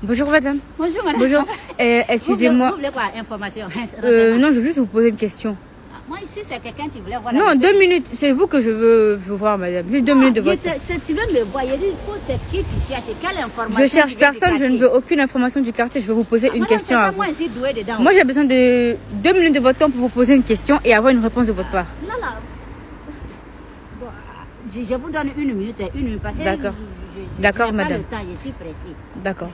Bonjour madame. Bonjour madame. Bonjour. Excusez-moi. Vous voulez quoi? Information? Non, je veux juste vous poser une question. Moi ici c'est quelqu'un qui voulait voir. Non, 2 minutes. C'est vous que je veux voir madame. Juste 2 minutes de votre temps. Tu veux me voir, il faut c'est qui tu cherches, quelle information? Je cherche personne, je ne veux aucune information du quartier. Je veux vous poser une question à vous. Moi j'ai besoin de 2 minutes de votre temps pour vous poser une question et avoir une réponse de votre part. Là. Bon, je vous donne 1 minute parce que d'accord. D'accord, madame. Pas le temps, je suis pressée. D'accord.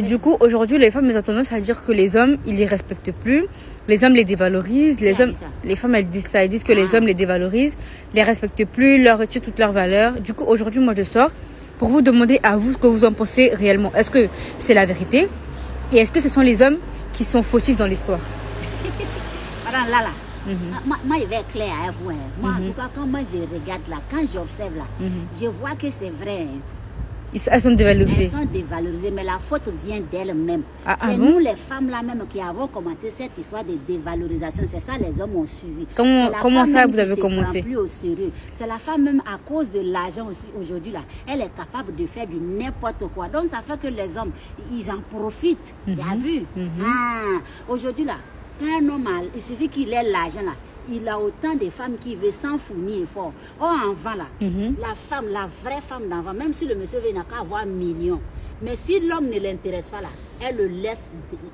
Du coup, aujourd'hui, les femmes, elles ont tendance à dire que les hommes, ils les respectent plus. Les hommes les dévalorisent. Les femmes, elles disent ça. Elles disent que les hommes les dévalorisent, les respectent plus, leur retirent toutes leurs valeurs. Du coup, aujourd'hui, moi, je sors pour vous demander à vous ce que vous en pensez réellement. Est-ce que c'est la vérité? Et est-ce que ce sont les hommes qui sont fautifs dans l'histoire? Madame, là. Moi, je vais être clair à vous. Moi, en tout cas, quand moi je regarde là, quand j'observe là, je vois que c'est vrai. Elles sont dévalorisées. Elles sont dévalorisées, mais la faute vient d'elles-mêmes. bon? C'est nous les femmes là même qui avons commencé cette histoire de dévalorisation. C'est ça les hommes ont suivi. Comment ça vous avez commencé? Plus au sérieux. C'est la femme même à cause de l'argent aussi aujourd'hui là. Elle est capable de faire du n'importe quoi. Donc ça fait que les hommes, ils en profitent. Tu as vu? Aujourd'hui là, quand un homme il suffit qu'il ait l'argent là. Il a autant de femmes qui veulent s'en fournir fort. Or, avant là, la femme, la vraie femme d'avant, même si le monsieur n'a qu'à avoir millions, mais si l'homme ne l'intéresse pas là, elle le laisse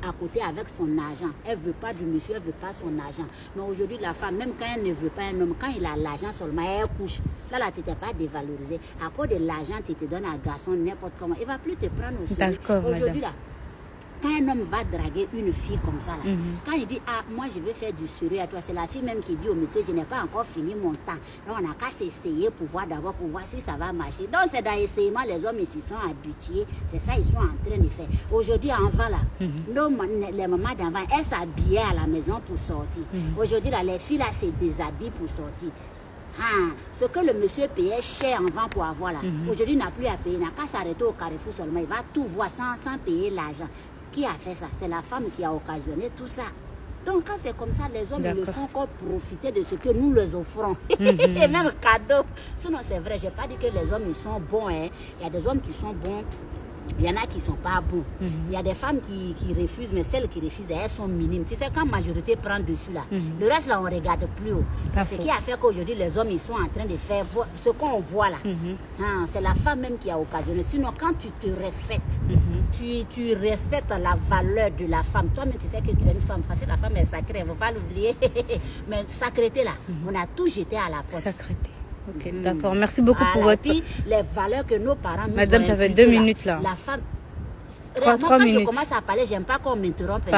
à côté avec son argent. Elle ne veut pas du monsieur, elle ne veut pas son argent. Mais aujourd'hui, la femme, même quand elle ne veut pas un homme, quand il a l'argent seulement, elle couche. Là, tu n'étais pas dévalorisé. À cause de l'argent, tu te donnes à un garçon n'importe comment. Il ne va plus te prendre au sérieux. D'accord, aujourd'hui là. Quand un homme va draguer une fille comme ça, là, quand il dit, ah, moi je vais faire du sérieux à toi, c'est la fille même qui dit au monsieur, je n'ai pas encore fini mon temps. Donc on n'a qu'à s'essayer pour voir d'abord, pour voir si ça va marcher. Donc c'est dans l'essayement, les hommes ils se sont habitués, c'est ça ils sont en train de faire. Aujourd'hui, avant là, les mamans d'avant, elles s'habillaient à la maison pour sortir. Aujourd'hui, là, les filles là se déshabillent pour sortir. Ce que le monsieur payait cher avant pour avoir là, aujourd'hui il n'a plus à payer, il n'a qu'à s'arrêter au carrefour seulement, il va tout voir sans payer l'argent. Qui a fait ça? C'est la femme qui a occasionné tout ça. Donc quand c'est comme ça, les hommes ils ne font encore profiter de ce que nous leur offrons. Et même cadeau. Sinon c'est vrai, je n'ai pas dit que les hommes ils sont bons. Il y a des hommes qui sont bons. Il y en a qui ne sont pas bons. Il y a des femmes qui refusent, mais celles qui refusent, elles sont minimes. Tu sais, quand la majorité prend dessus, là, le reste, là, on ne regarde plus haut. C'est ce qui a fait qu'aujourd'hui, les hommes, ils sont en train de faire ce qu'on voit là. C'est la femme même qui a occasionné. Sinon, quand tu te respectes, tu respectes la valeur de la femme. Toi-même, tu sais que tu es une femme. Parce que la femme est sacrée, il ne faut pas l'oublier. Mais sacreté, là, on a tout jeté à la porte. Sacreté. Ok, d'accord. Merci beaucoup pour votre... Puis, les valeurs que nos parents nous Madame, ça fait 2 minutes là. La femme... 3 minutes. Quand je commence à parler, j'aime pas qu'on m'interrompe.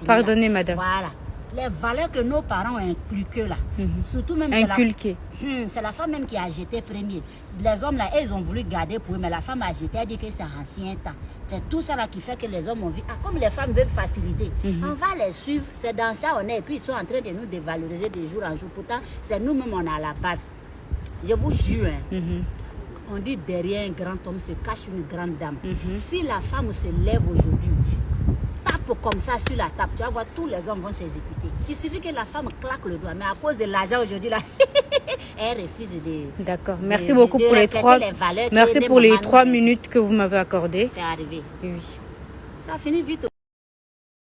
Pardonnez, madame. Voilà. Les valeurs que nos parents ont inculquées là. Surtout même... C'est la femme même qui a jeté premier. Les hommes là, ils ont voulu garder pour eux, mais la femme a jeté, elle dit que c'est ancien temps. C'est tout ça là qui fait que les hommes ont vu. Comme les femmes veulent faciliter, on va les suivre. C'est dans ça on est. Et puis ils sont en train de nous dévaloriser de jour en jour. Pourtant, c'est nous-mêmes on a la base. Je vous jure, on dit derrière un grand homme se cache une grande dame. Si la femme se lève aujourd'hui, tape comme ça sur la table, tu vas voir, tous les hommes vont s'exécuter. Il suffit que la femme claque le doigt. Mais à cause de l'argent aujourd'hui, là, elle refuse de... D'accord. Merci beaucoup pour les 3 minutes que vous m'avez accordées. C'est arrivé. Oui. Ça finit vite.